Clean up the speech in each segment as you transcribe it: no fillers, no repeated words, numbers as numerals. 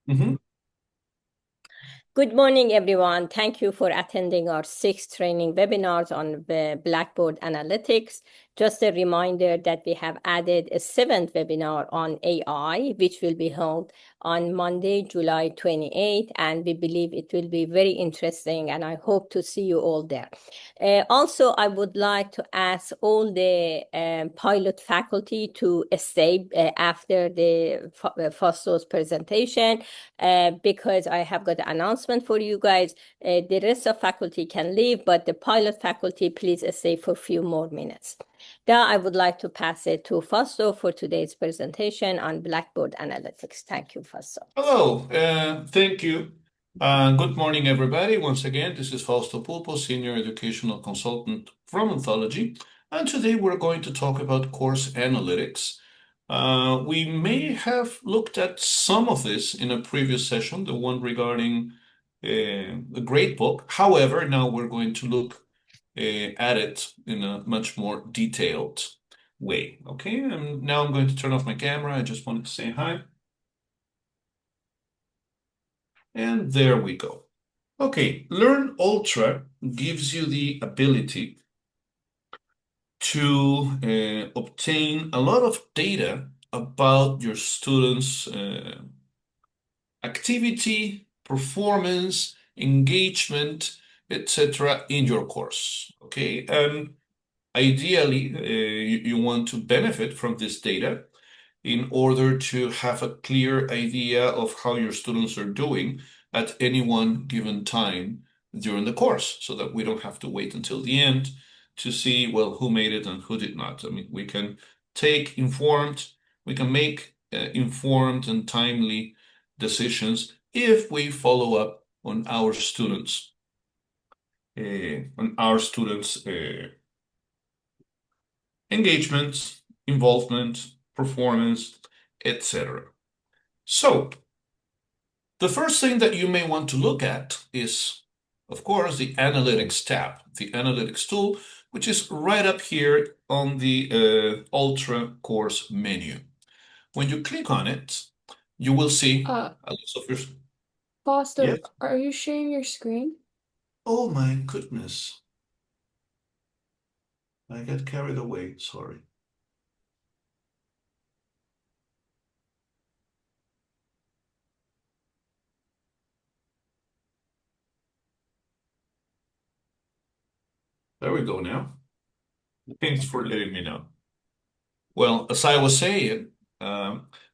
Mhm. Good morning, everyone. Thank you for attending our sixth training webinars on the Blackboard Analytics. Just a reminder that we have added a seventh webinar on AI, which will be held on Monday, July 28th, and we believe it will be very interesting, and I hope to see you all there. Also, I would like to ask all the pilot faculty to stay after the Fausto's presentation because I have got an announcement for you guys. The rest of faculty can leave, but the pilot faculty, please stay for a few more minutes. Now, I would like to pass it to Fausto for today's presentation on Blackboard Analytics. Thank you, Fausto. Hello, thank you. Good morning, everybody. Once again, this is Fausto Pulpo, Senior Educational Consultant from Anthology, and today we're going to talk about course analytics. We may have looked at some of this in a previous session, the one regarding the gradebook. However, now we're going to look at it in a much more detailed way. Okay, and now I'm going to turn off my camera. I just wanted to say hi. And there we go. Okay, Learn Ultra gives you the ability to obtain a lot of data about your students' activity, performance, engagement, etc. in your course. Okay, and ideally, you want to benefit from this data in order to have a clear idea of how your students are doing at any one given time during the course, so that we don't have to wait until the end to see, well, who made it and who did not. I mean, we can make informed and timely decisions if we follow up on our students, engagement, involvement, performance, etc. So, the first thing that you may want to look at is, of course, the Analytics tab, the Analytics tool, which is right up here on the Ultra course menu. When you click on it, you will see a list of your. Foster, Yes. are you sharing your screen? Oh my goodness. I got carried away. Sorry. There we go now. Thanks for letting me know. Well, as I was saying,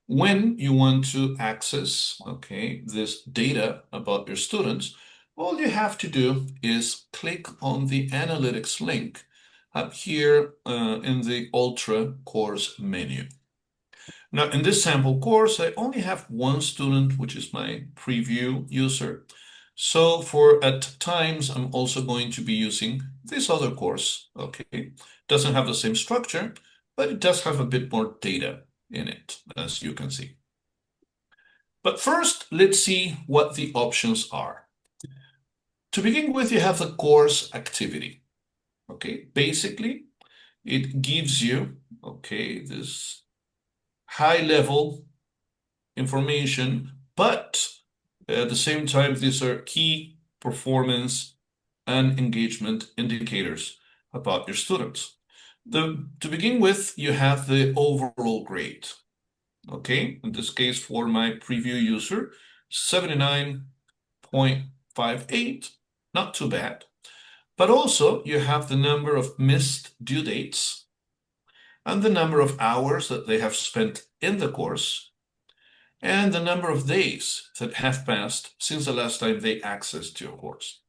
when you want to access, okay, this data about your students, all you have to do is click on the analytics link up here in the Ultra course menu. Now, in this sample course, I only have one student, which is my preview user. So for at times, I'm also going to be using this other course, okay? Doesn't have the same structure, but it does have a bit more data in it, as you can see. But first, let's see what the options are. To begin with, you have the course activity, okay? Basically, it gives you, okay, this high-level information, but at the same time, these are key performance and engagement indicators about your students. To begin with, you have the overall grade. Okay, in this case, for my preview user, 79.58, not too bad. But also, you have the number of missed due dates and the number of hours that they have spent in the course and the number of days that have passed since the last time they accessed your course.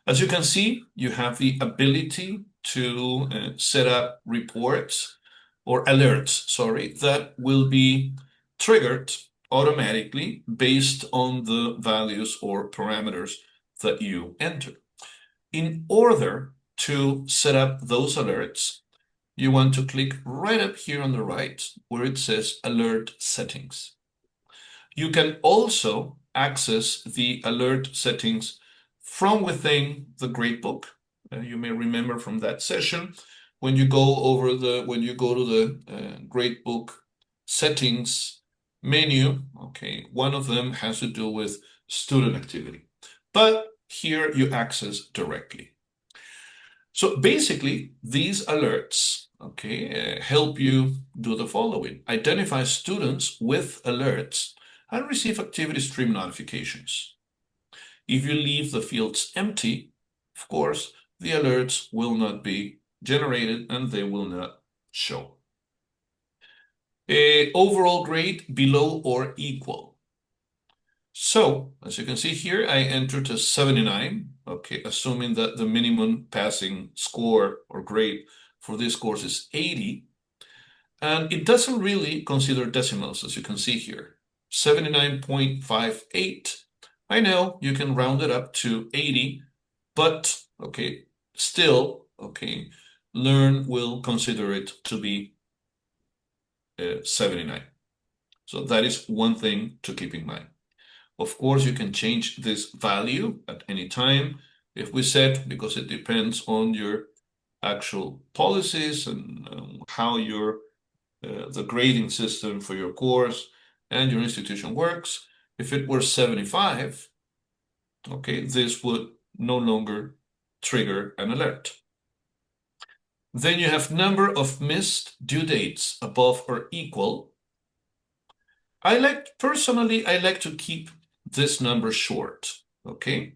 As you can see, you have the ability to set up reports or alerts, sorry, that will be triggered automatically based on the values or parameters that you enter. In order to set up those alerts, you want to click right up here on the right where it says Alert Settings. You can also access the alert settings from within the gradebook. You may remember from that session when you go to the gradebook settings menu, okay, one of them has to do with student activity. But here you access directly. So basically, these alerts, okay, help you do the following. Identify students with alerts and receive activity stream notifications. If you leave the fields empty, of course, the alerts will not be generated and they will not show. Overall grade below or equal. So, as you can see here, I entered a 79, okay, assuming that the minimum passing score or grade for this course is 80. And it doesn't really consider decimals, as you can see here. 79.58. I know you can round it up to 80, but, okay, still, okay, Learn will consider it to be 79. So that is one thing to keep in mind. Of course, you can change this value at any time if we set, because it depends on your actual policies and how your the grading system for your course and your institution works. If it were 75, okay, this would no longer trigger an alert. Then you have number of missed due dates above or equal. Personally, I like to keep this number short, okay?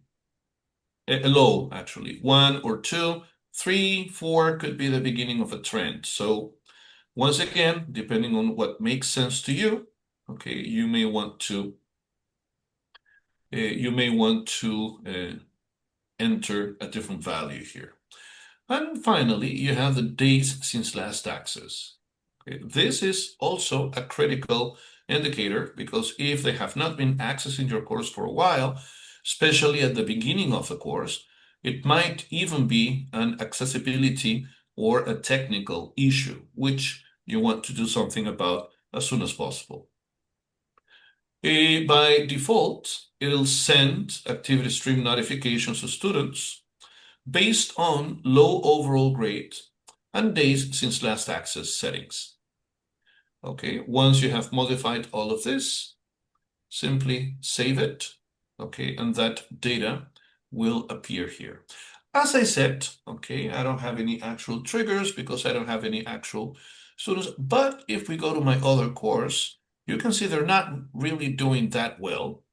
Low, actually. 1 or 2, 3, 4 could be the beginning of a trend. So once again, depending on what makes sense to you, okay, you may want to enter a different value here. And finally, you have the days since last access. Okay, this is also a critical indicator because if they have not been accessing your course for a while, especially at the beginning of the course, it might even be an accessibility or a technical issue, which you want to do something about as soon as possible. By default, it'll send activity stream notifications to students based on low overall grade and days since last access settings. Okay, once you have modified all of this, simply save it, okay, and that data will appear here. As I said, okay, I don't have any actual triggers because I don't have any actual students, but if we go to my other course, you can see they're not really doing that well,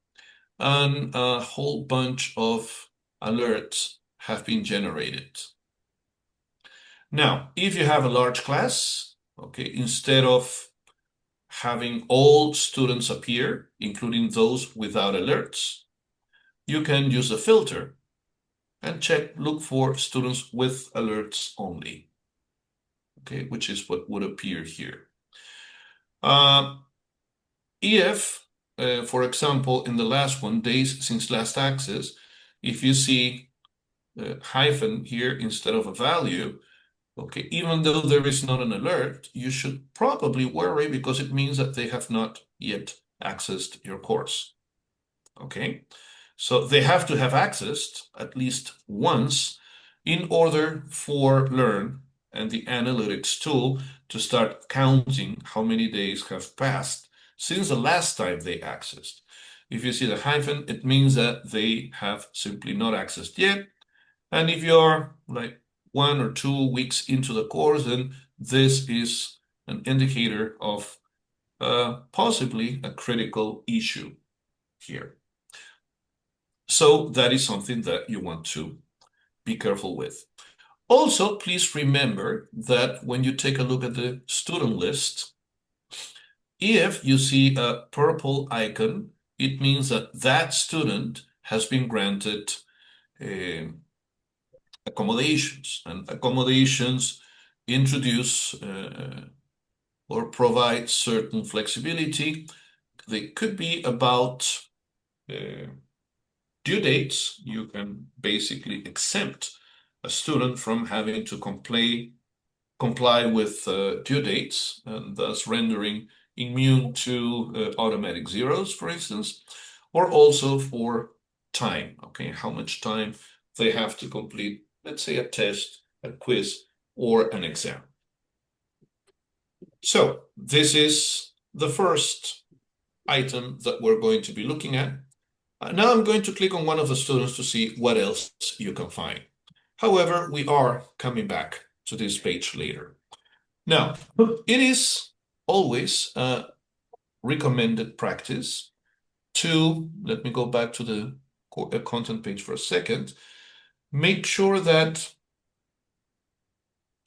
and a whole bunch of alerts have been generated. Now, if you have a large class, okay, instead of having all students appear, including those without alerts, you can use a filter and look for students with alerts only, okay, which is what would appear here. If, for example, in the last one, days since last access, if you see hyphen here instead of a value, okay, even though there is not an alert, you should probably worry because it means that they have not yet accessed your course. Okay, so they have to have accessed at least once in order for Learn and the analytics tool to start counting how many days have passed since the last time they accessed. If you see the hyphen, it means that they have simply not accessed yet. And if you're like 1 or 2 weeks into the course, then this is an indicator of possibly a critical issue here. So that is something that you want to be careful with. Also, please remember that when you take a look at the student list, if you see a purple icon, it means that that student has been granted accommodations, and accommodations introduce or provide certain flexibility. They could be about due dates. You can basically exempt a student from having to comply with due dates, and thus rendering immune to automatic zeros, for instance, or also for time, okay, how much time they have to complete, let's say, a test, a quiz, or an exam. So this is the first item that we're going to be looking at. Now I'm going to click on one of the students to see what else you can find. However, we are coming back to this page later. Now, it is always a recommended practice to, let me go back to the content page for a second, make sure that,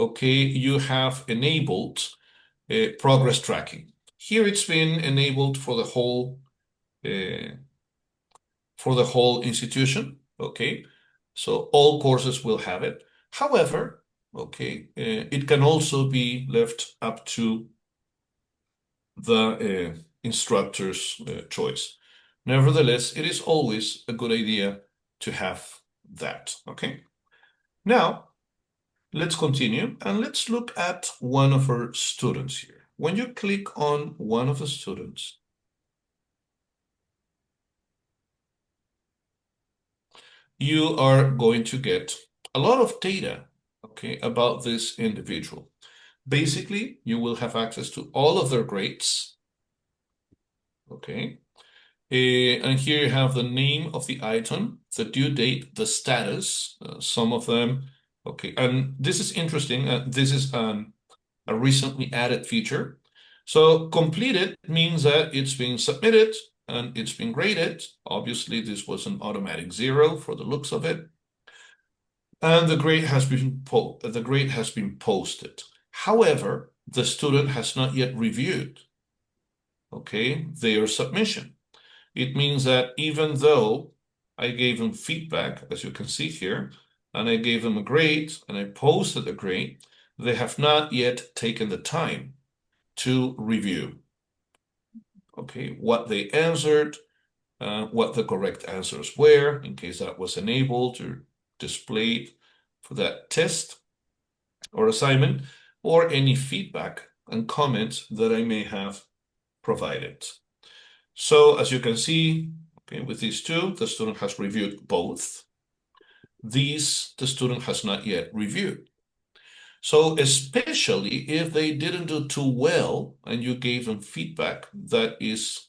okay, you have enabled progress tracking. Here it's been enabled uh, for the whole institution, okay? So all courses will have it. However, okay, it can also be left up to the instructor's choice. Nevertheless, it is always a good idea to have that, okay? Now, let's continue and let's look at one of our students here. When you click on one of the students, you are going to get a lot of data, okay, about this individual. Basically, you will have access to all of their grades, okay? And here you have the name of the item, the due date, the status, some of them, okay? And this is interesting. This is a recently added feature. So completed means that it's been submitted and it's been graded. Obviously, this was an automatic 0 for the looks of it. And the grade has been posted. However, the student has not yet reviewed, okay, their submission. It means that even though I gave them feedback, as you can see here, and I gave them a grade and I posted a grade, they have not yet taken the time to review, okay, what they answered, what the correct answers were, in case that was enabled or displayed for that test or assignment, or any feedback and comments that I may have provided. So as you can see, okay, with these two, the student has reviewed both. These, the student has not yet reviewed. So especially if they didn't do too well and you gave them feedback that is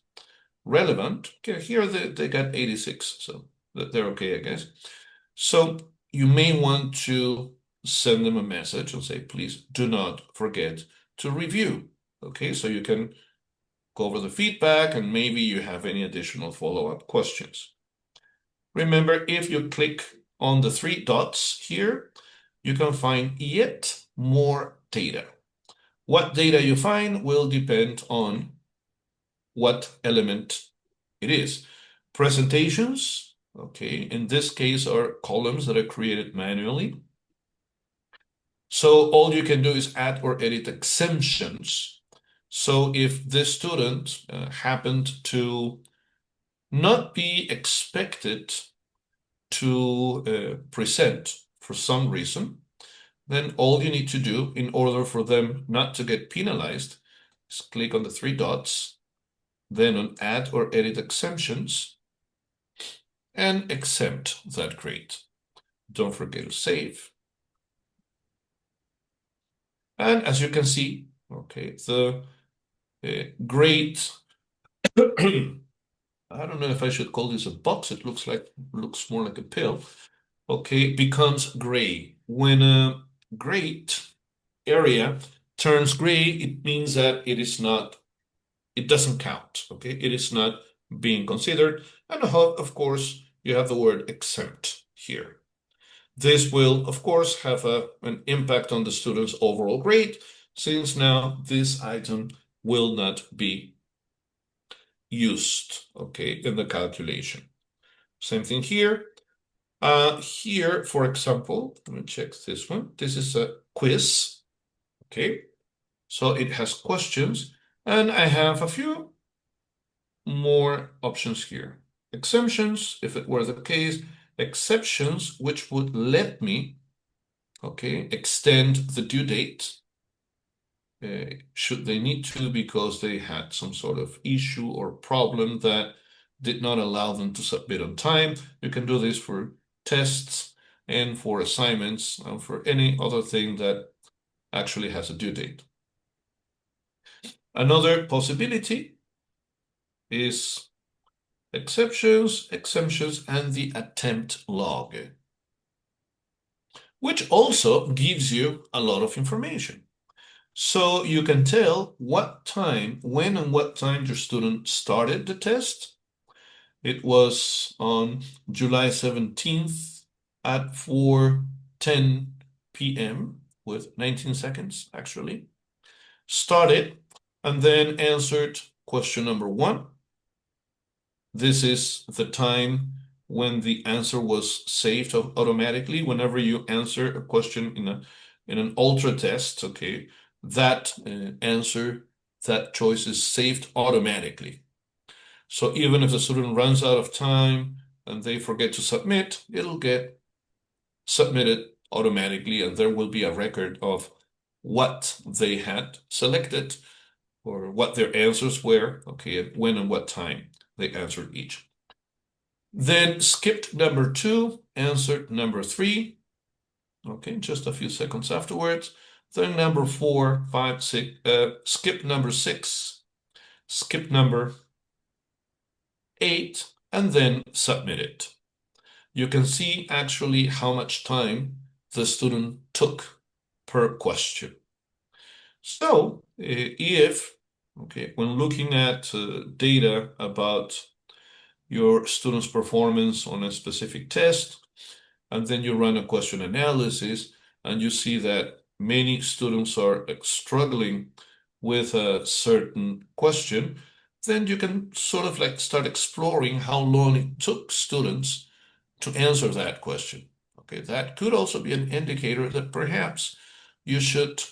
relevant, okay, here they got 86, so they're okay, I guess. So you may want to send them a message and say, please do not forget to review. Okay, so you can go over the feedback and maybe you have any additional follow-up questions. Remember, if you click on the 3 dots here, you can find yet more data. What data you find will depend on what element it is. Presentations, okay, in this case are columns that are created manually. So all you can do is add or edit exemptions. So if this student happened to not be expected to present for some reason, then all you need to do in order for them not to get penalized is click on the 3 dots, then on add or edit exemptions, and exempt that grade. Don't forget to save. And as you can see, okay, the grade, I don't know if I should call this a box. It looks more like a pill. Okay, becomes gray. When a grade area turns gray, it means that it doesn't count. Okay, it is not being considered. And of course, you have the word exempt here. This will, of course, have an impact on the student's overall grade, since now this item will not be used, okay, in the calculation. Same thing here. Here, for example, let me check this one. This is a quiz, okay? So it has questions, and I have a few more options here. Exemptions, if it were the case, exceptions, which would let me, okay, extend the due date, should they need to, because they had some sort of issue or problem that did not allow them to submit on time. You can do this for tests and for assignments and for any other thing that actually has a due date. Another possibility is exceptions, exemptions, and the attempt log, which also gives you a lot of information. So you can tell what time, when and what time your student started the test. It was on July 17th at 4:10 p.m. with 19 seconds, actually. Started and then answered question number 1. This is the time when the answer was saved automatically. Whenever you answer a question in an ultra test, okay, that answer, that choice is saved automatically. So even if the student runs out of time and they forget to submit, it'll get submitted automatically, and there will be a record of what they had selected or what their answers were, okay, and when and what time they answered each. Then skipped number 2, answered number 3, okay, just a few seconds afterwards. Then number 4, 5, 6, skipped number 6, skipped number 8, and then submit it. You can see actually how much time the student took per question. So if, okay, when looking at data about your student's performance on a specific test, and then you run a question analysis, and you see that many students are struggling with a certain question, then you can sort of like start exploring how long it took students to answer that question. Okay, that could also be an indicator that perhaps you should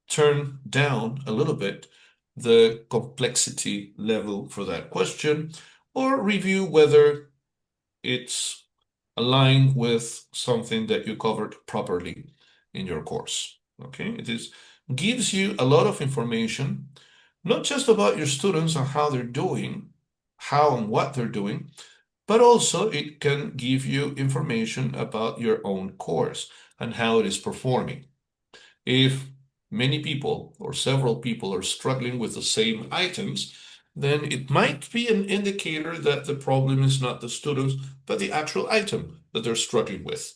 turn down a little bit the complexity level for that question, or review whether it's aligned with something that you covered properly in your course. Okay, gives you a lot of information, not just about your students and how they're doing, how and what they're doing, but also it can give you information about your own course and how it is performing. If many people or several people are struggling with the same items, then it might be an indicator that the problem is not the students, but the actual item that they're struggling with.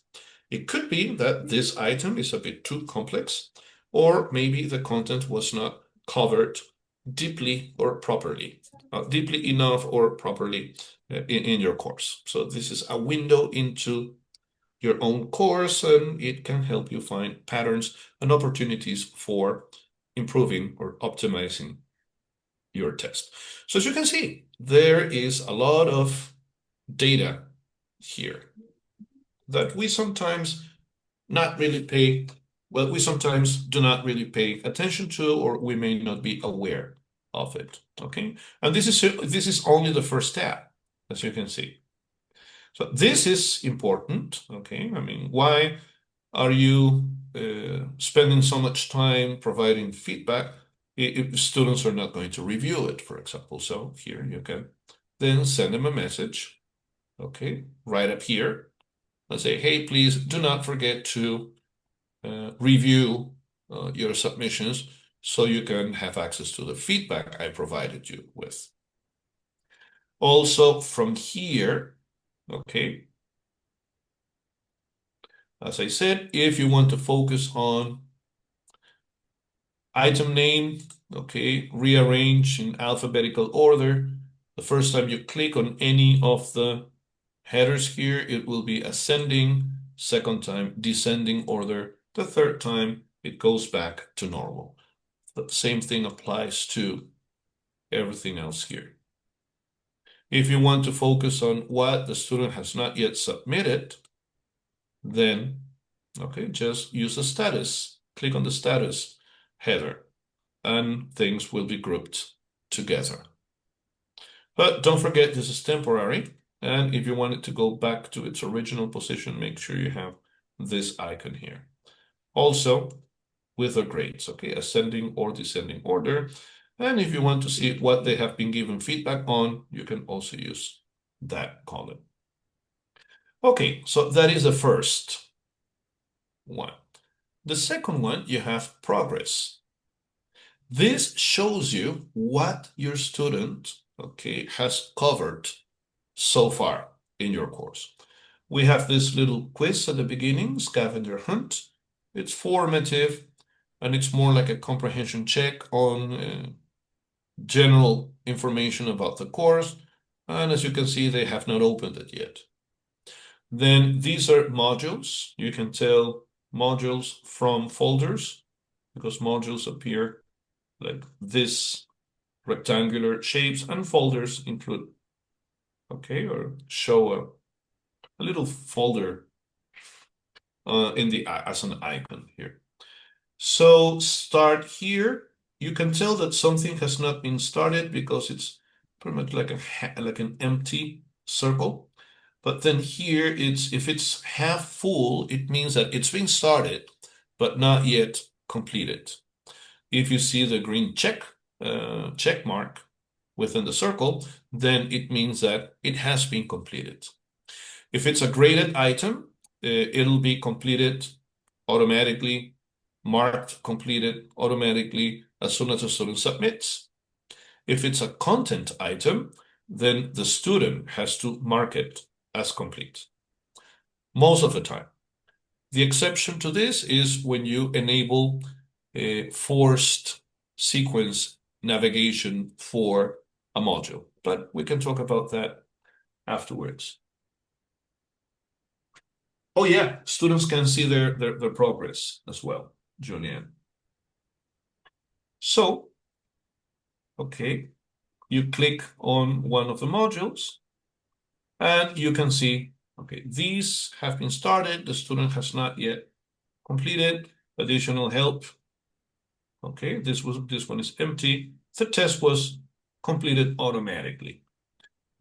It could be that this item is a bit too complex, or maybe the content was not covered deeply or properly, deeply enough or properly in your course. So this is a window into your own course, and it can help you find patterns and opportunities for improving or optimizing your test. So as you can see, there is a lot of data here that we sometimes not really pay, well, we sometimes do not really pay attention to, or we may not be aware of it, okay? And this is only the first step, as you can see. So this is important, okay? I mean, why are you spending so much time providing feedback if students are not going to review it, for example? So here you can then send them a message, okay, right up here. Let's say, hey, please do not forget to review your submissions so you can have access to the feedback I provided you with. Also from here, okay, as I said, if you want to focus on item name, okay, rearrange in alphabetical order. The first time you click on any of the headers here, it will be ascending. Second time, descending order. The third time, it goes back to normal. The same thing applies to everything else here. If you want to focus on what the student has not yet submitted, then, okay, just use the status. Click on the status header, and things will be grouped together. But don't forget, this is temporary. And if you want it to go back to its original position, make sure you have this icon here. Also, with the grades, okay, ascending or descending order. And if you want to see what they have been given feedback on, you can also use that column. Okay, so that is the first one. The second one, you have progress. This shows you what your student, okay, has covered so far in your course. We have this little quiz at the beginning, scavenger hunt. It's formative and it's more like a comprehension check on general information about the course. And as you can see, they have not opened it yet. Then these are modules. You can tell modules from folders because modules appear like this rectangular shapes and folders include, okay, or show a little folder in the as an icon here. So start here. You can tell that something has not been started because it's pretty much like an empty circle. But then here if it's half full, it means that it's been started, but not yet completed. If you see the green check mark within the circle, then it means that it has been completed. If it's a graded item, it'll be completed automatically, marked completed automatically as soon as the student submits. If it's a content item, then the student has to mark it as complete most of the time. The exception to this is when you enable a forced sequence navigation for a module, but we can talk about that afterwards. Oh yeah, students can see their progress as well, Julian. So, okay, you click on one of the modules and you can see, okay, these have been started. The student has not yet completed. Additional help. Okay, this one is empty. The test was completed automatically.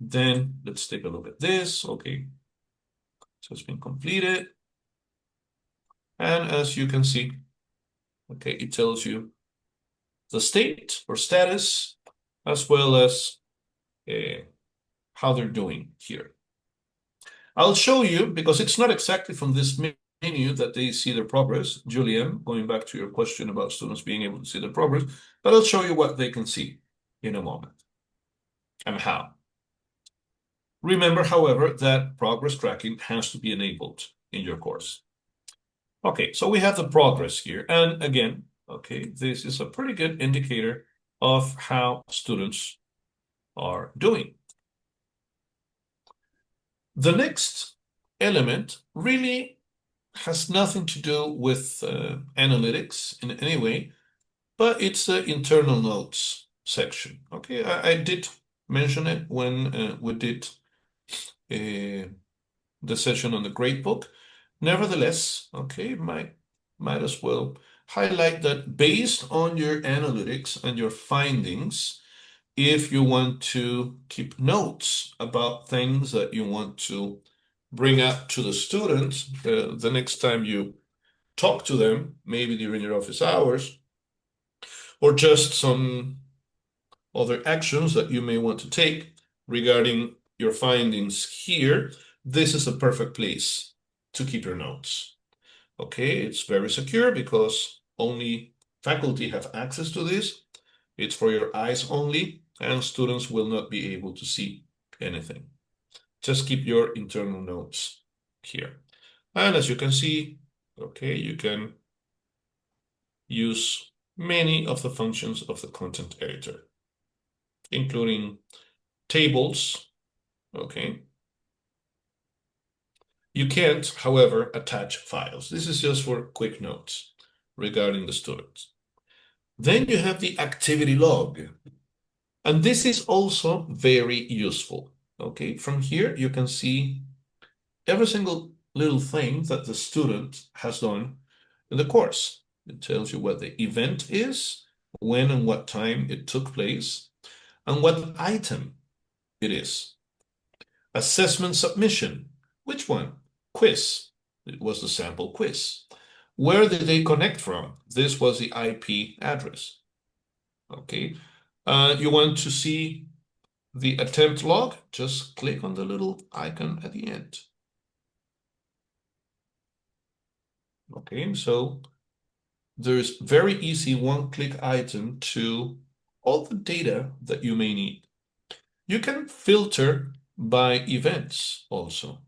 Then let's take a look at this. Okay, so it's been completed. And as you can see, okay, it tells you the state or status as well as how they're doing here. I'll show you because it's not exactly from this menu that they see their progress. Julian, going back to your question about students being able to see their progress, but I'll show you what they can see in a moment and how. Remember, however, that progress tracking has to be enabled in your course. Okay, so we have the progress here. And again, okay, this is a pretty good indicator of how students are doing. The next element really has nothing to do with analytics in any way, but it's the internal notes section. Okay, I did mention it when we did the session on the gradebook. Nevertheless, okay, might as well highlight that based on your analytics and your findings, if you want to keep notes about things that you want to bring up to the students the next time you talk to them, maybe during your office hours, or just some other actions that you may want to take regarding your findings here, this is a perfect place to keep your notes. Okay, it's very secure because only faculty have access to this. It's for your eyes only, and students will not be able to see anything. Just keep your internal notes here. And as you can see, okay, you can use many of the functions of the content editor, including tables, okay? You can't, however, attach files. This is just for quick notes regarding the students. Then you have the activity log. And this is also very useful, okay? From here, you can see every single little thing that the student has done in the course. It tells you what the event is, when and what time it took place, and what item it is. Assessment submission. Which one? Quiz. It was the sample quiz. Where did they connect from? This was the IP address. Okay. You want to see the attempt log? Just click on the little icon at the end. Okay, so there's very easy one-click item to all the data that you may need. You can filter by events also.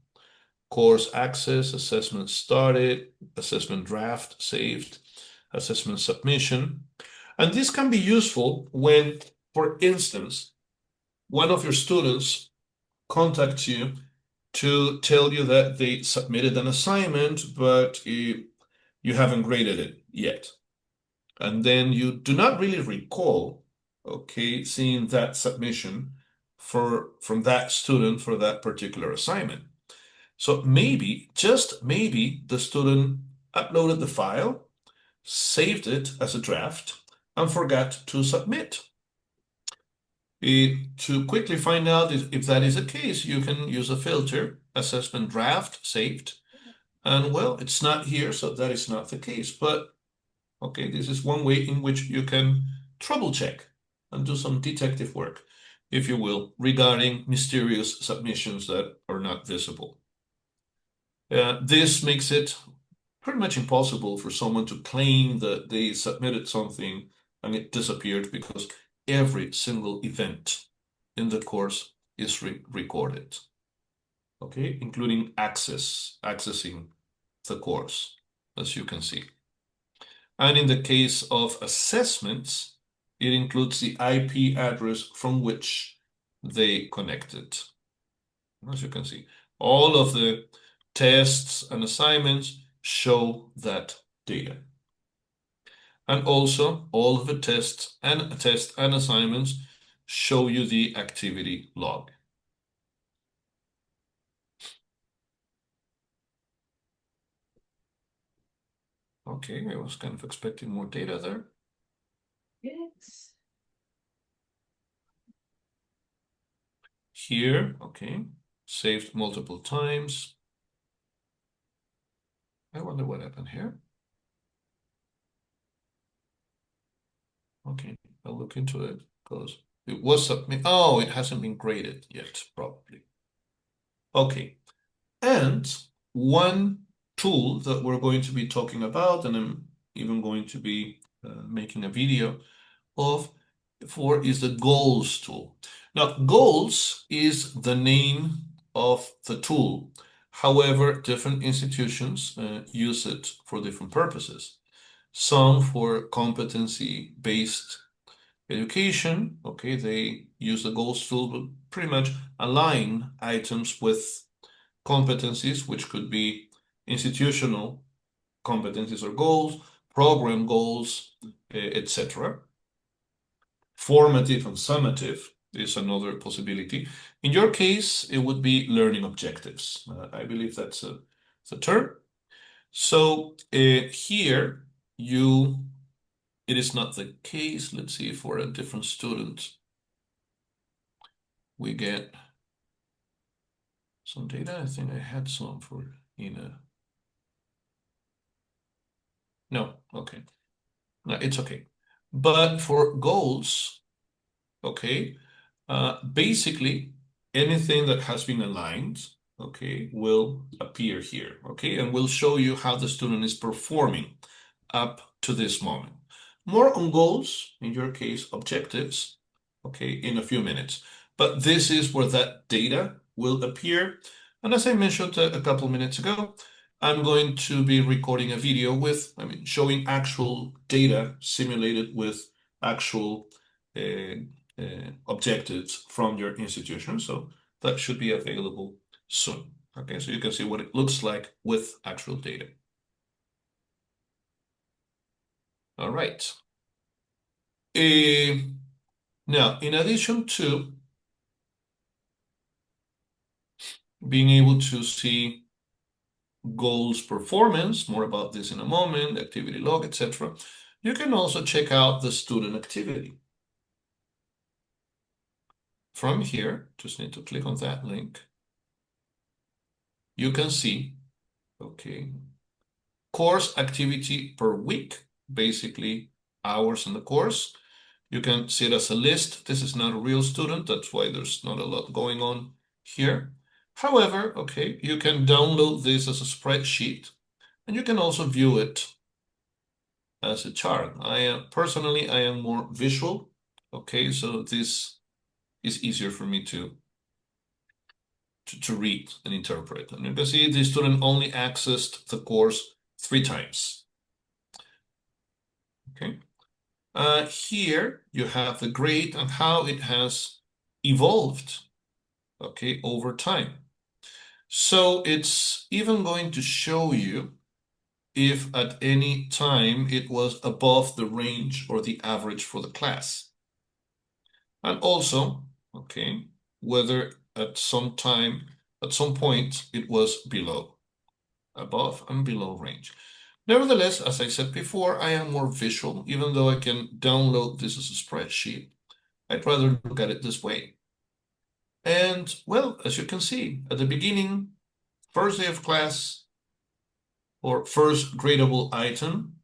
Course access, assessment started, assessment draft saved, assessment submission. And this can be useful when, for instance, one of your students contacts you to tell you that they submitted an assignment, but you haven't graded it yet. And then you do not really recall, okay, seeing that submission from that student for that particular assignment. So maybe, just maybe, the student uploaded the file, saved it as a draft, and forgot to submit. To quickly find out if that is the case, you can use a filter, assessment draft saved, and well, it's not here, so that is not the case. But okay, this is one way in which you can trouble check and do some detective work, if you will, regarding mysterious submissions that are not visible. This makes it pretty much impossible for someone to claim that they submitted something and it disappeared, because every single event in the course is recorded, okay, including accessing the course, as you can see. And in the case of assessments, it includes the IP address from which they connected. As you can see, all of the tests and assignments show that data. And also, all of the tests and assignments show you the activity log. Okay, I was kind of expecting more data there. Yes. Here, okay, saved multiple times. I wonder what happened here. Okay, I'll look into it because it was submitted. Oh, it hasn't been graded yet, probably. Okay, and one tool that we're going to be talking about, and I'm even going to be making a video of is the goals tool. Now, goals is the name of the tool. However, different institutions use it for different purposes. Some for competency-based education, okay, they use the goals tool to pretty much align items with competencies, which could be institutional competencies or goals, program goals, etc. Formative and summative is another possibility. In your case, it would be learning objectives. I believe that's the term. So here it is not the case. Let's see, for a different student, we get some data. I think I had some for Ina. No, okay. No, it's okay. But for goals, okay, basically anything that has been aligned, okay, will appear here, okay, and will show you how the student is performing up to this moment. More on goals, in your case, objectives, okay, in a few minutes. But this is where that data will appear. And as I mentioned a couple minutes ago, I'm going to be recording a video with, showing actual data simulated with actual objectives from your institution. So that should be available soon. Okay, so you can see what it looks like with actual data. All right. Now, in addition to being able to see goals performance, more about this in a moment, activity log, etc., you can also check out the student activity. From here, just need to click on that link. You can see, okay, course activity per week, basically hours in the course. You can see it as a list. This is not a real student. That's why there's not a lot going on here. However, okay, you can download this as a spreadsheet, and you can also view it as a chart. Personally, I am more visual. Okay, so this is easier for me to read and interpret. And you can see the student only accessed the course 3 times. Okay. Here you have the grade and how it has evolved, okay, over time. So it's even going to show you if at any time it was above the range or the average for the class. And also, okay, whether at some point, it was below, above and below range. Nevertheless, as I said before, I am more visual, even though I can download this as a spreadsheet. I'd rather look at it this way. And well, as you can see, at the beginning, first day of class or first gradable item,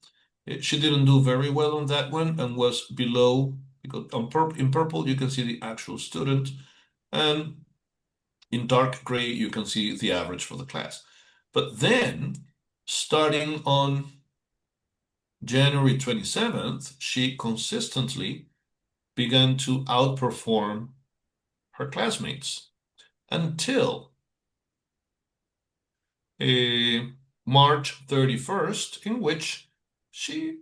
she didn't do very well on that one and was below, because in purple you can see the actual student, and in dark gray you can see the average for the class. But then, starting on January 27th, she consistently began to outperform her classmates until March 31st, in which she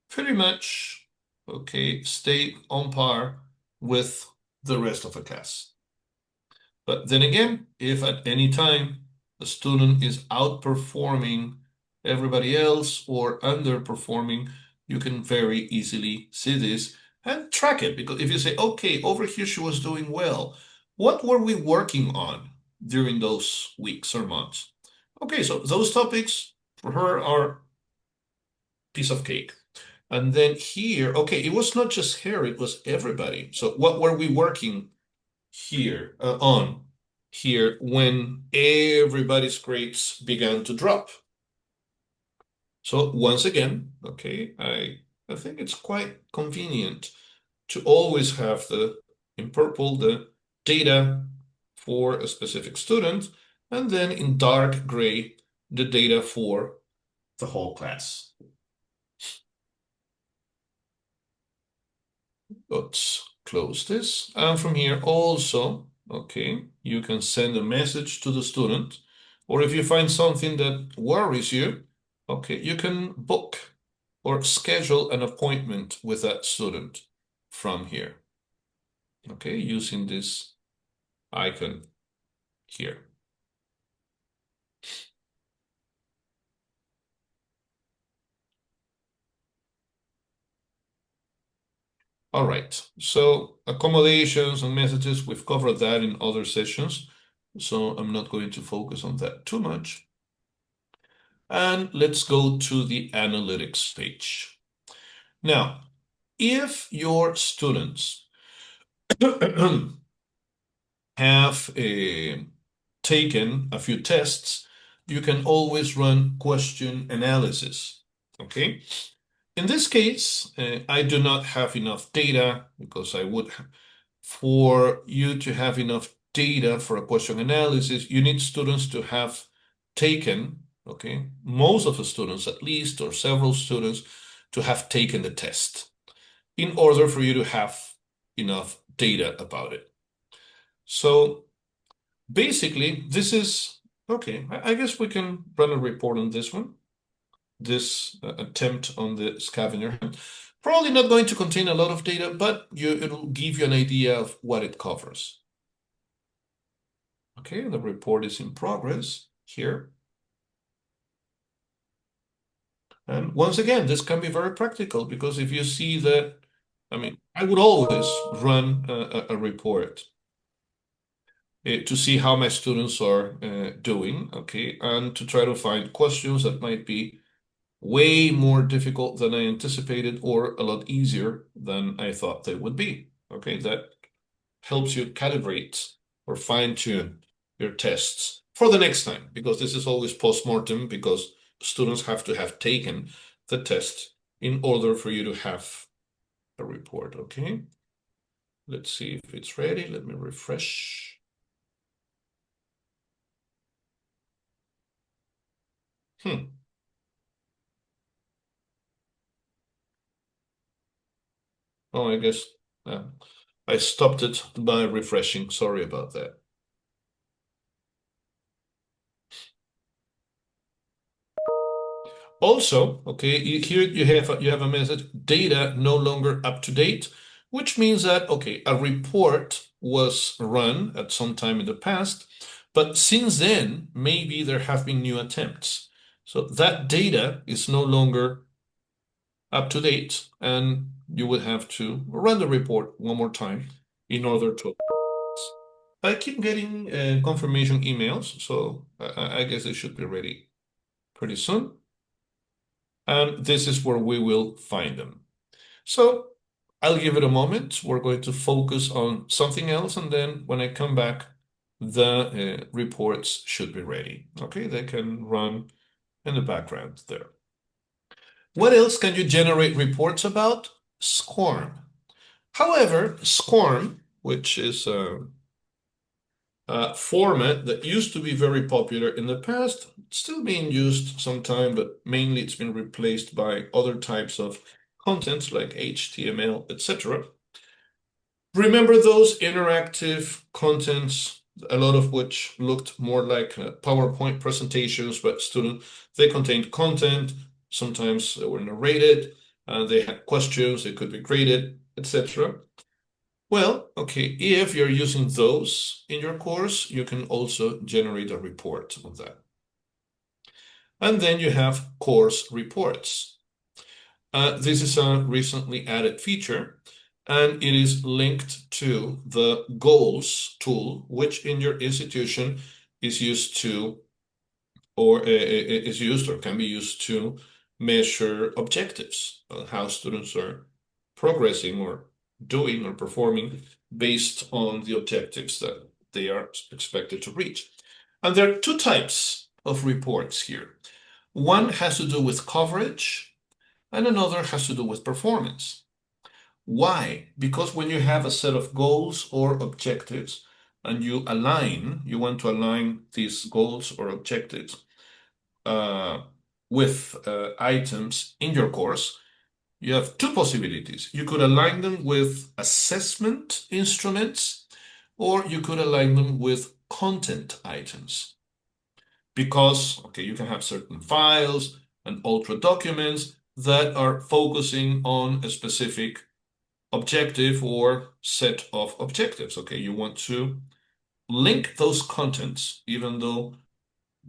pretty much, okay, stayed on par with the rest of the class. But then again, if at any time the student is outperforming everybody else or underperforming, you can very easily see this and track it. Because if you say, okay, over here she was doing well, what were we working on during those weeks or months? Okay, so those topics for her are piece of cake. And then here, okay, it was not just her, it was everybody. So what were we working here on here when everybody's grades began to drop? So once again, okay, I think it's quite convenient to always have in purple the data for a specific student, and then in dark gray the data for the whole class. Let's close this. And from here also, okay, you can send a message to the student, or if you find something that worries you, okay, you can book or schedule an appointment with that student from here, okay, using this icon here. All right, so accommodations and messages, we've covered that in other sessions, so I'm not going to focus on that too much. And let's go to the analytics stage. Now, if your students have taken a few tests, you can always run question analysis, okay? In this case, I do not have enough data because for you to have enough data for a question analysis, you need students to have taken, okay, most of the students at least, or several students to have taken the test in order for you to have enough data about it. So basically, this is, okay, I guess we can run a report on this one. This attempt on the scavenger hunt. Probably not going to contain a lot of data, but it'll give you an idea of what it covers. Okay, the report is in progress here. And once again, this can be very practical because if you see that, I mean, I would always run a report to see how my students are doing, okay, and to try to find questions that might be way more difficult than I anticipated or a lot easier than I thought they would be. Okay, that helps you calibrate or fine-tune your tests for the next time, because this is always post-mortem, because students have to have taken the test in order for you to have a report, okay? Let's see if it's ready. Let me refresh. Oh, I guess I stopped it by refreshing. Sorry about that. Also, okay, here you have a message, data no longer up to date, which means that, okay, a report was run at some time in the past, but since then, maybe there have been new attempts. So that data is no longer up to date, and you would have to run the report one more time in order to. I keep getting confirmation emails, so I guess they should be ready pretty soon. And this is where we will find them. So I'll give it a moment. We're going to focus on something else, and then when I come back, the reports should be ready. Okay, they can run in the background there. What else can you generate reports about? SCORM. However, SCORM, which is a format that used to be very popular in the past, still being used sometime, but mainly it's been replaced by other types of content like HTML, etc. Remember those interactive contents, a lot of which looked more like PowerPoint presentations, but still they contained content. Sometimes they were narrated, they had questions, they could be graded, etc. Well, okay, if you're using those in your course, you can also generate a report of that. And then you have course reports. This is a recently added feature, and it is linked to the goals tool, which in your institution is used to, or is used or can be used to measure objectives, how students are progressing or doing or performing based on the objectives that they are expected to reach. And there are two types of reports here. One has to do with coverage, and another has to do with performance. Why? Because when you have a set of goals or objectives and you want to align these goals or objectives uh, with items in your course, you have two possibilities. You could align them with assessment instruments, or you could align them with content items. Because, okay, you can have certain files and ultra documents that are focusing on a specific objective or set of objectives. Okay, you want to link those contents, even though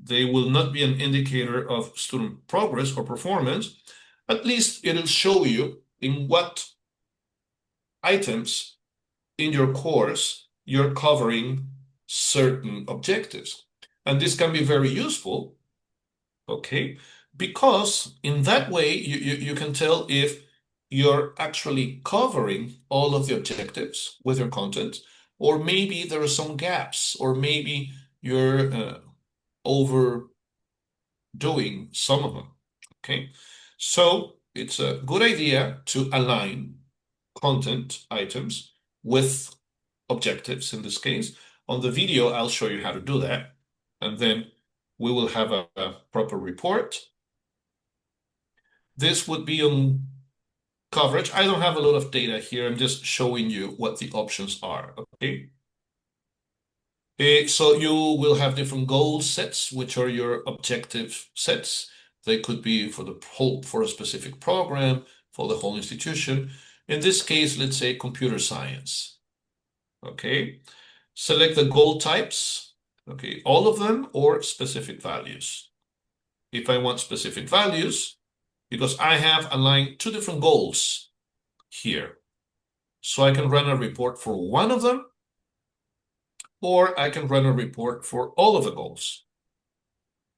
they will not be an indicator of student progress or performance. At least it'll show you in what items in your course you're covering certain objectives. And this can be very useful, okay, because in that way you can tell if you're actually covering all of the objectives with your content, or maybe there are some gaps, or maybe you're overdoing some of them. Okay, so it's a good idea to align content items with objectives in this case. On the video, I'll show you how to do that, and then we will have a proper report. This would be on coverage. I don't have a lot of data here. I'm just showing you what the options are, okay? So you will have different goal sets, which are your objective sets. They could be for a specific program, for the whole institution. In this case, let's say computer science. Okay. Select the goal types. Okay, all of them or specific values. If I want specific values, because I have aligned two different goals here. So I can run a report for one of them, or I can run a report for all of the goals.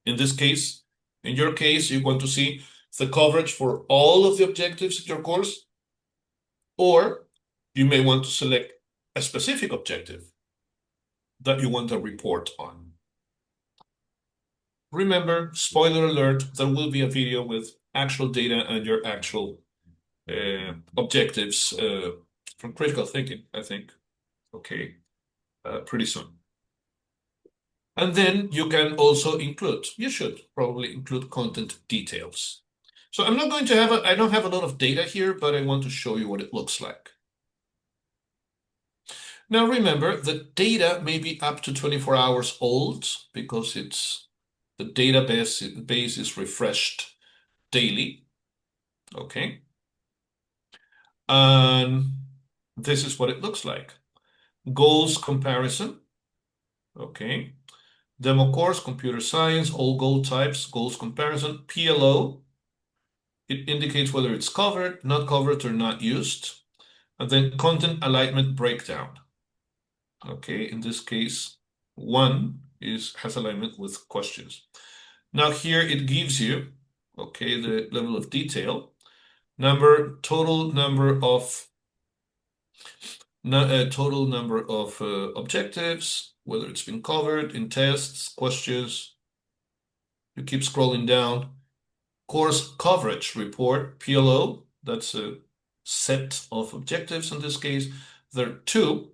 In this case, in your case, you want to see the coverage for all of the objectives of your course, or you may want to select a specific objective that you want a report on. Remember, spoiler alert, there will be a video with actual data and your actual objectives from critical thinking, I think. Okay, pretty soon. And then you can also include, you should probably include content details. So I'm not going to have I don't have a lot of data here, but I want to show you what it looks like. Now remember, the data may be up to 24 hours old because the database is refreshed daily. Okay. And this is what it looks like. Goals comparison. Okay. Demo course, computer science, all goal types, goals comparison, PLO. It indicates whether it's covered, not covered, or not used. And then content alignment breakdown. Okay, in this case, 1 has alignment with questions. Now here it gives you, okay, the level of detail, total number of objectives, whether it's been covered in tests, questions. You keep scrolling down. Course coverage report, PLO, that's a set of objectives in this case. There are 2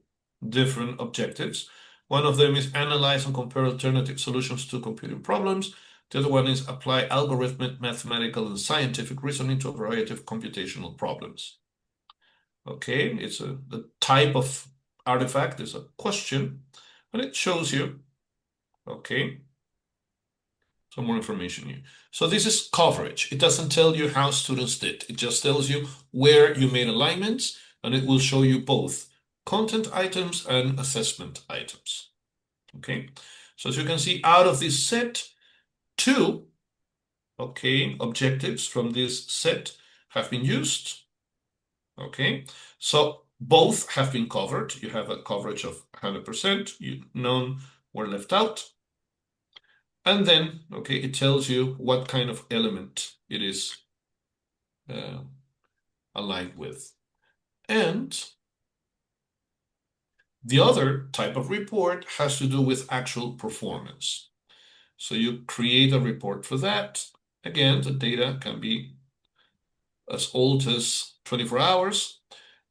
different objectives. One of them is analyze and compare alternative solutions to computing problems. The other one is apply algorithmic, mathematical, and scientific reasoning to a variety of computational problems. Okay, it's the type of artifact is a question, and it shows you, okay, some more information here. So this is coverage. It doesn't tell you how students did. It just tells you where you made alignments, and it will show you both content items and assessment items. Okay, so as you can see, out of this set, 2, okay, objectives from this set have been used. Okay, so both have been covered. You have a coverage of 100%. None were left out. And then, okay, it tells you what kind of element it is aligned with. And the other type of report has to do with actual performance. So you create a report for that. Again, the data can be as old as 24 hours.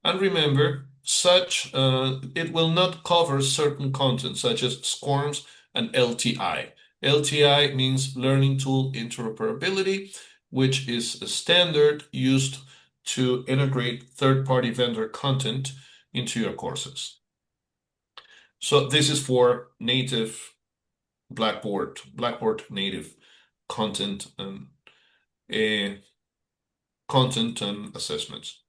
And remember, it will not cover certain content, such as SCORMs and LTI. LTI means Learning Tool Interoperability, which is a standard used to integrate third-party vendor content into your courses. So this is for native Blackboard native content and assessments.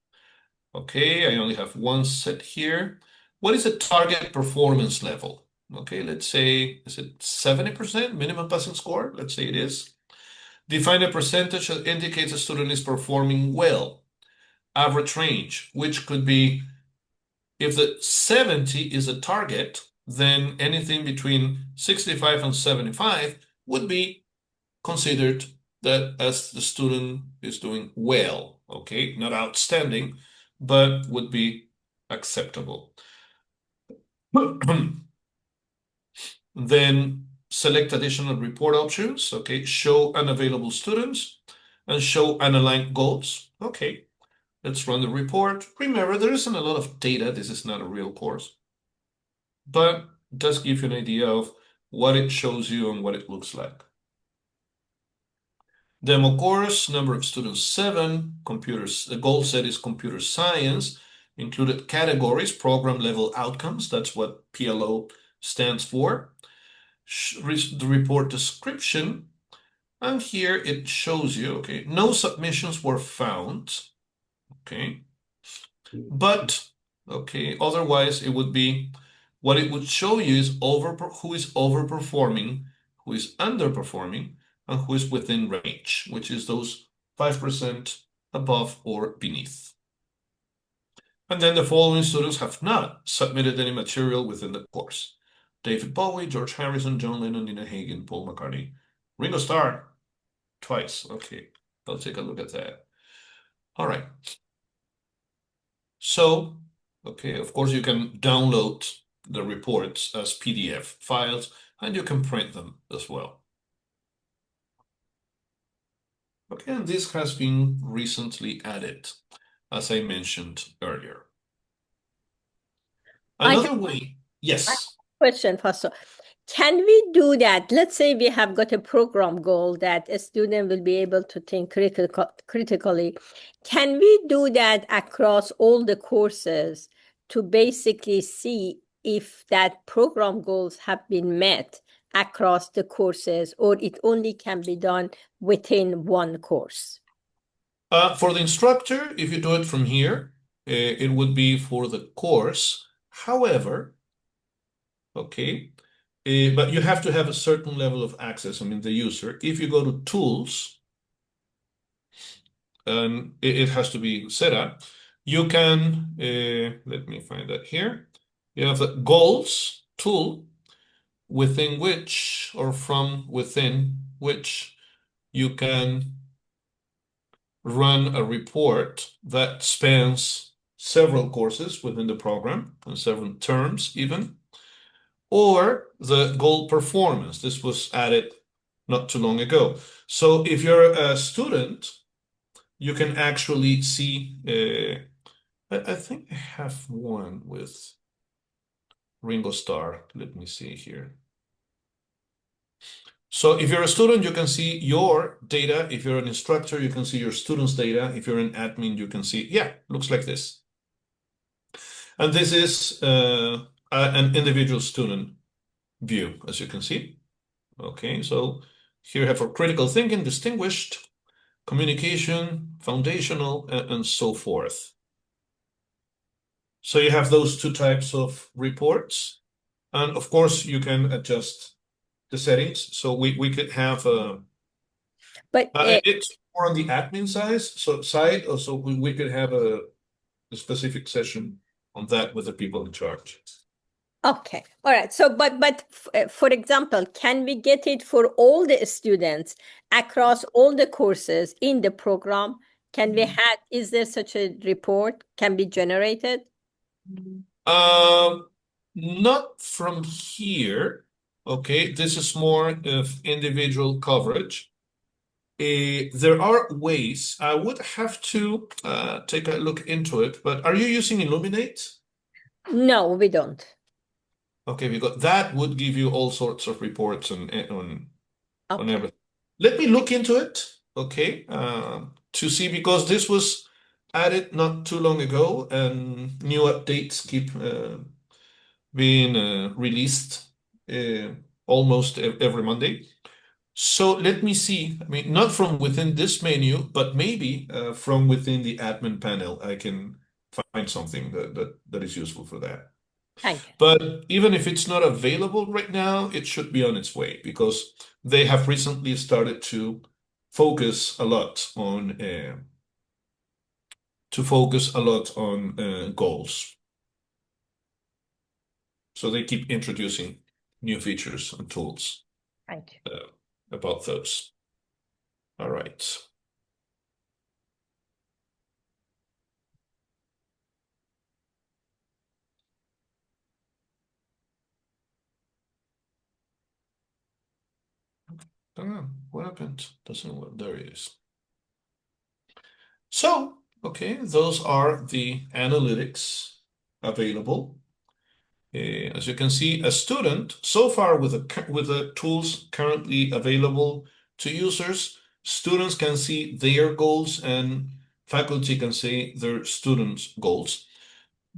Okay, I only have one set here. What is the target performance level? Okay, let's say, is it 70% minimum passing score? Let's say it is. Define a percentage that indicates a student is performing well. Average range, which could be, if the 70 is a target, then anything between 65 and 75 would be considered that as the student is doing well, okay? Not outstanding, but would be acceptable. Then select additional report options, okay? Show unavailable students and show unaligned goals. Okay, let's run the report. Remember, there isn't a lot of data. This is not a real course, but it does give you an idea of what it shows you and what it looks like. Demo course, number of students 7, computers. The goal set is computer science, included categories, program level outcomes. That's what PLO stands for. The report description, and here it shows you, okay, no submissions were found, okay, but, okay, otherwise it would be, what it would show you is who is overperforming, who is underperforming, and who is within range, which is those 5% above or beneath. And then the following students have not submitted any material within the course: David Bowie, George Harrison, John Lennon, Nina Hagen, Paul McCartney, Ringo Starr, twice. Okay, I'll take a look at that. All right. So, okay, of course you can download the reports as PDF files, and you can print them as well. Okay, and this has been recently added, as I mentioned earlier. Another way, yes. Question, Pastor. Can we do that? Let's say we have got a program goal that a student will be able to think critically. Can we do that across all the courses to basically see if that program goals have been met across the courses, or it only can be done within one course? For the instructor, if you do it from here, it would be for the course. However, okay, but you have to have a certain level of access, I mean, the user. If you go to tools, and it has to be set up, you can, let me find that here. You have the goals tool within which, or from within which, you can run a report that spans several courses within the program and several terms even, or the goal performance. This was added not too long ago. So if you're a student, you can actually see, I think I have one with Ringo Starr. Let me see here. So if you're a student, you can see your data. If you're an instructor, you can see your students' data. If you're an admin, you can see, yeah, looks like this. And this is an individual student view, as you can see. Okay, so here you have for critical thinking, distinguished, communication, foundational, and so forth. So you have those two types of reports. And of course, you can adjust the settings. So we could have But it's more on the admin side. So we could have a specific session on that with the people in charge. okay, all right. So, but for example, can we get it for all the students across all the courses in the program? Can we have, is there such a report can be generated? Um, Not from here. Okay, this is more of individual coverage. There are ways. I would have to take a look into it, but are you using Illuminate? No, we don't. Okay, because that would give you all sorts of reports on Okay. everything. Let me look into it, okay, to see because this was added not too long ago, and new updates keep being released uh, almost every Monday. So let me see. I mean, not from within this menu, but maybe from within the admin panel, I can find something that is useful for that. Thank you. But even if it's not available right now, it should be on its way because they have recently started focus a lot on goals. So they keep introducing new features and tools Thank you. about those. All right. What happened? Doesn't work. There it is. So, okay, those are the analytics available. As you can see, a student, so far with the tools currently available to users, students can see their goals and faculty can see their students' goals.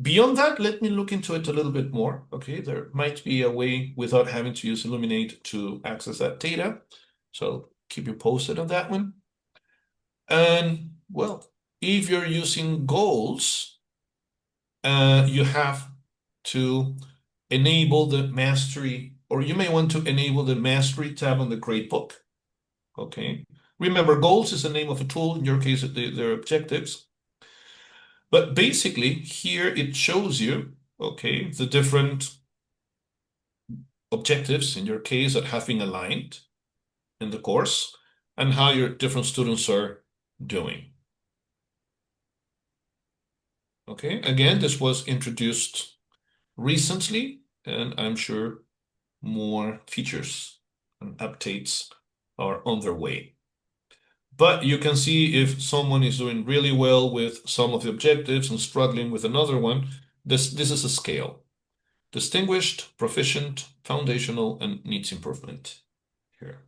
Beyond that, let me look into it a little bit more. Okay, there might be a way without having to use Illuminate to access that data. So keep you posted on that one. And well, if you're using goals, you have to enable the mastery, or you may want to enable the mastery tab on the gradebook. Okay. Remember, goals is the name of a tool. In your case, they're objectives. But basically, here it shows you, okay, the different objectives in your case that have been aligned in the course and how your different students are doing. Okay, again, this was introduced recently, and I'm sure more features and updates are on their way. But you can see if someone is doing really well with some of the objectives and struggling with another one, this is a scale. Distinguished, proficient, foundational, and needs improvement here.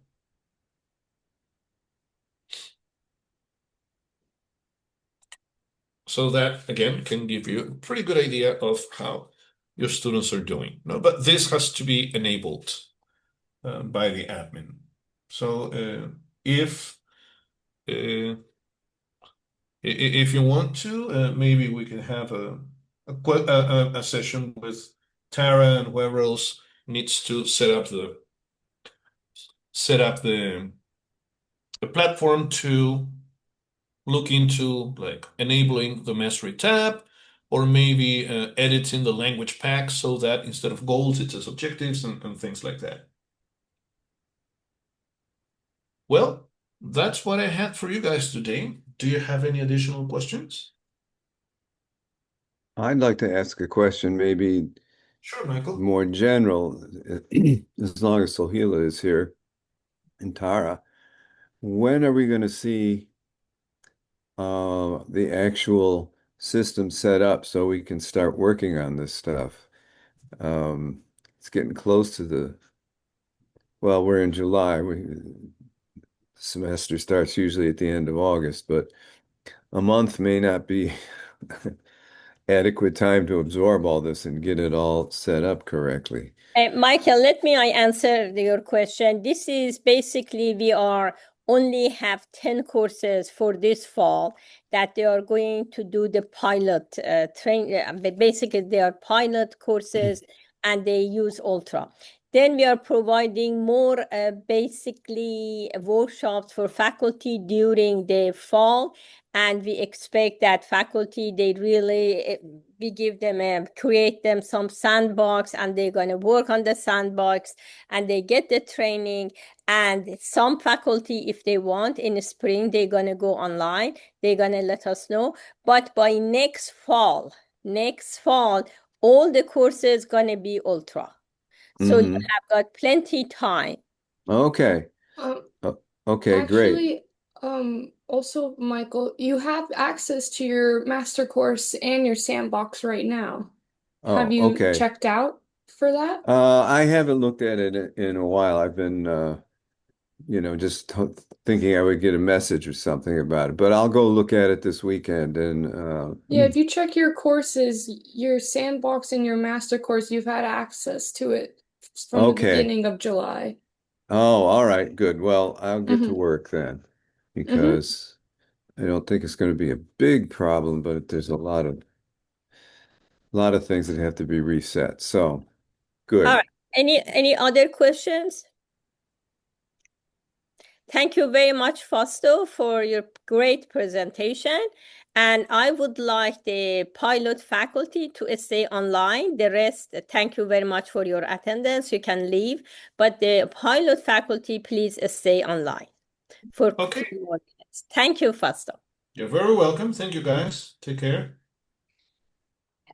So that, again, can give you a pretty good idea of how your students are doing. No, but this has to be enabled by the admin. So if uh, if you want to, maybe we can have a session with Tara and whoever else needs to set up the platform to look into like enabling the mastery tab or maybe editing the language pack so that instead of goals it says objectives and things like that. Well, that's what I had for you guys today. Do you have any additional questions? I'd like to ask a question, maybe Sure, Michael. more general, as long as Sohila is here and Tara. When are we going to see the actual system set up so we can start working on this stuff? It's getting close to well, we're in July. Semester starts usually at the end of August, but a month may not be adequate time to absorb all this and get it all set up correctly. Michael, let me I answer your question. This is basically we are only have 10 courses for this fall that they are going to do the pilot train. Basically, they are pilot courses and they use Ultra. Then we are providing more basically workshops for faculty during the fall. And we expect that faculty, they really, we give them, create them some sandbox and they're going to work on the sandbox and they get the training. And some faculty, if they want in the spring, they're going to go online. They're going to let us know. But by next fall, all the courses going to be Ultra. So you have got plenty time. Okay. Um, Okay, great. Actually, also, Michael, you have access to your master course and your sandbox right now. Have Oh, you okay. checked out for that? I haven't looked at it in a while. I've been, just thinking I would get a message or something about it. But I'll go look at it this weekend and Yeah, if you check your courses, your sandbox and your master course, you've had access to it from the okay. beginning of July. Oh, all right, good. Well, I'll get to Mm-hmm. work then Mm-hmm. because I don't think it's going to be a big problem, but there's a lot of things that have to be reset. So, All good. right. Any other questions? Thank you very much, Fausto, for your great presentation. And I would like the pilot faculty to stay online. The rest, thank you very much for your attendance. You can leave, but the pilot faculty, please stay online for a Okay. few more minutes. Thank you, Fausto. You're very welcome. Thank you, guys. Take care.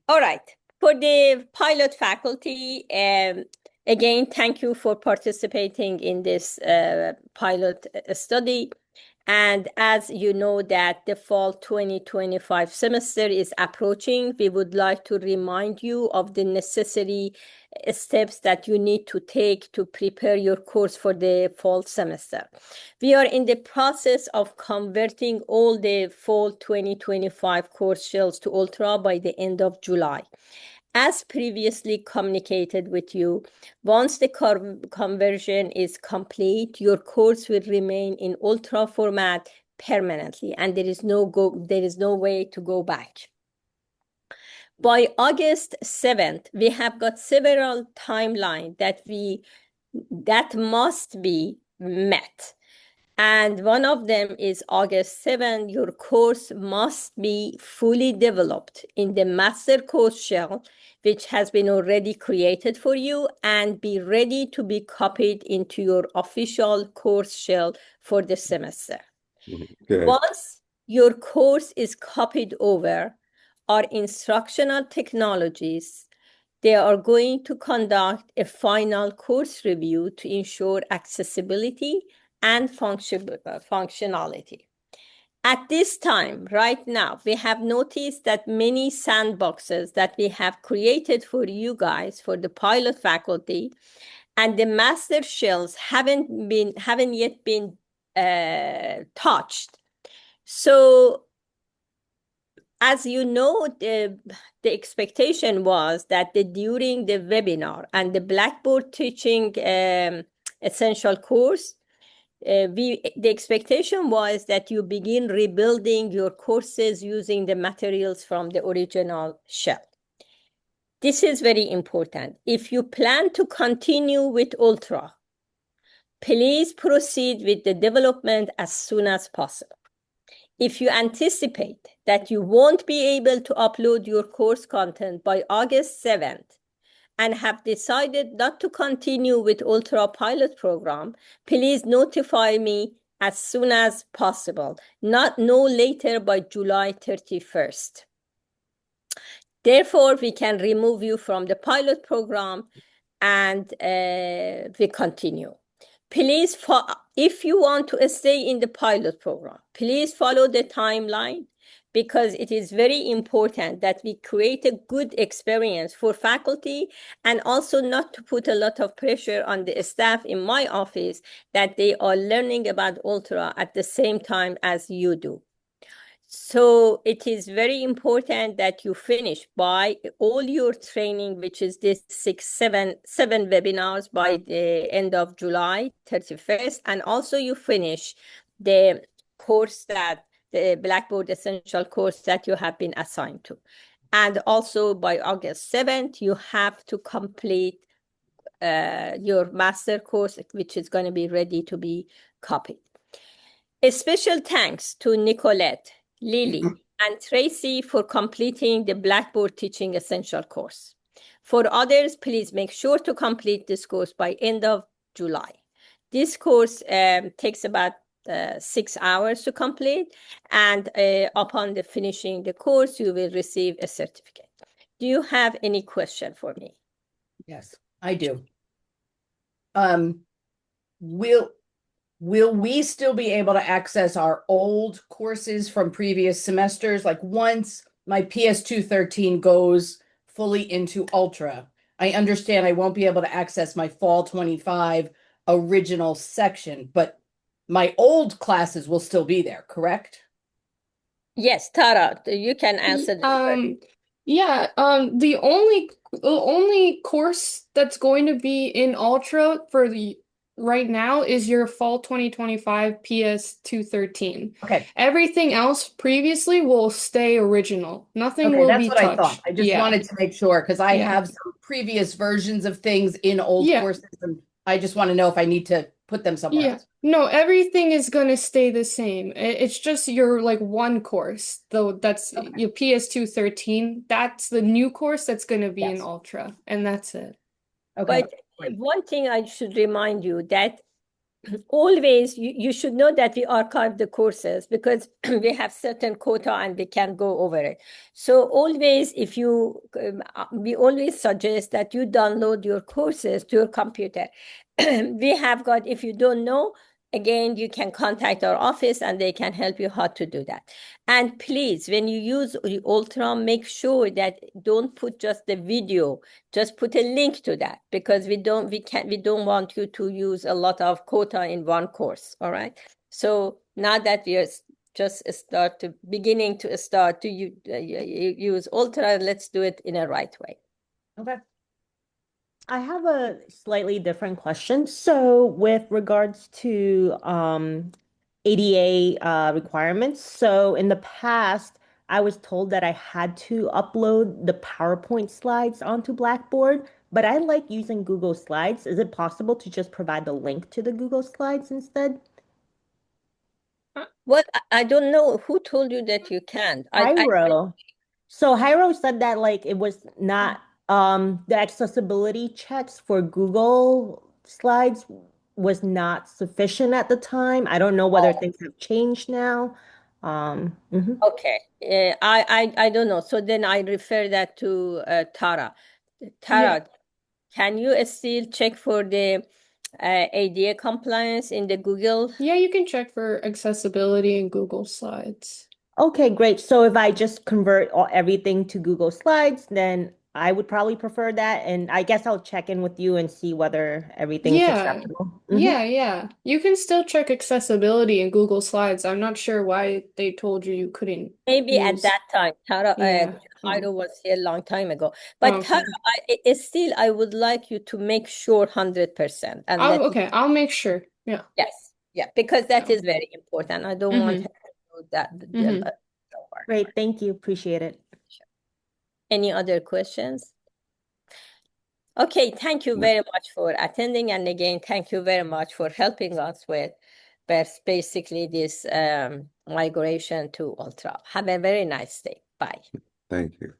All right. For the pilot faculty, again, thank you for participating in this pilot study. And as you know that the fall 2025 semester is approaching, we would like to remind you of the necessary steps that you need to take to prepare your course for the fall semester. We are in the process of converting all the fall 2025 course shells to Ultra by the end of July. As previously communicated with you, once the conversion is complete, your course will remain in Ultra format permanently, and there is no way to go back. By August 7th, we have got several timelines that must be met. And one of them is August 7th, your course must be fully developed in the master course shell, which has been already created for you, and be ready to be copied into your official course shell for the semester. Okay. Once your course is copied over, our instructional technologies, they are going to conduct a final course review to ensure accessibility and functionality. At this time, right now, we have noticed that many sandboxes that we have created for you guys, for the pilot faculty, and the master shells haven't yet been touched. So as you know, the expectation was that during the webinar and the Blackboard teaching essential course, the expectation was that you begin rebuilding your courses using the materials from the original shell. This is very important. If you plan to continue with Ultra, please proceed with the development as soon as possible. If you anticipate that you won't be able to upload your course content by August 7th and have decided not to continue with Ultra Pilot Program, please notify me as soon as possible, not no later by July 31st. Therefore, we can remove you from the pilot program and we continue. Please, if you want to stay in the pilot program, please follow the timeline because it is very important that we create a good experience for faculty and also not to put a lot of pressure on the staff in my office that they are learning about Ultra at the same time as you do. So it is very important that you finish by all your training, which is this seven webinars by the end of July 31st. And also you finish the course the Blackboard Essential course that you have been assigned to. And also by August 7th, you have to complete your master course, which is going to be ready to be copied. A special thanks to Nicolette, Lily, and Tracy for completing the Blackboard Teaching Essential course. For others, please make sure to complete this course by end of July. This course takes about 6 hours to complete, and upon the finishing the course, you will receive a certificate. Do you have any question for me? Yes, I do. Will we still be able to access our old courses from previous semesters? Like once my PS213 goes fully into Ultra, I understand I won't be able to access my Fall 25 original section, but my old classes will still be there, correct? Yes, Tara, you can answer this question. Yeah, the only course that's going to be in Ultra for the right now is your Fall 2025 PS213. Okay. Everything else previously will stay original. Nothing Okay, will that's be what I touched. thought. I just Yeah. wanted to make sure because I Yeah. have some previous versions of things in old Yeah. courses, and I just want to know if I need to put them somewhere Yeah. else. No, everything is gonna stay the same. It's just your like one course, though that's Okay. your PS213. That's the new course that's gonna be in Yes. Ultra, and that's it. Okay. But great. one thing I should remind you that always you should know that we archive the courses because we have certain quota and we can go over it. So always if you, we always suggest that you download your courses to your computer. We have got, if you don't know, again, you can contact our office and they can help you how to do that. And please, when you use Ultra, make sure that don't put just the video, just put a link to that because we don't want you to use a lot of quota in one course. All right. So now that we are just beginning to start to use Ultra, let's do it in a right way. Okay. I have a slightly different question. So, with regards to ADA requirements, so in the past, I was told that I had to upload the PowerPoint slides onto Blackboard, but I like using Google Slides. Is it possible to just provide the link to the Google Slides instead? Well, I don't know who told you that you can't. Hyro. So Hyro said that like it was not the accessibility checks for Google Slides was not sufficient at the time. I don't know whether things have changed now. Mhm. Okay. I don't know. So then I refer that to Tara. Tara, can you still check for the ADA compliance in the Google? Yeah, you can check for accessibility in Google Slides. Okay, great. So if I just convert everything to Google Slides, then I would probably prefer that. And I guess I'll check in with you and see whether everything's Yeah. acceptable. Yeah. You can still check accessibility in Google Slides. I'm not sure why they told you you couldn't Maybe at use. that time, Tara, Yeah. Jairo was here a long time ago. Oh, But Tara, okay. still, I would like you to make sure 100% and let me. Okay, I'll make sure. Yeah. Yes, yeah, because that Yeah. is very important. I don't want her to do that. Mhm. Work. Great. Thank you. Appreciate it. Any other questions? Okay, thank you very much for attending. And again, thank you very much for helping us with basically this migration to Ultra. Have a very nice day. Bye. Thank you.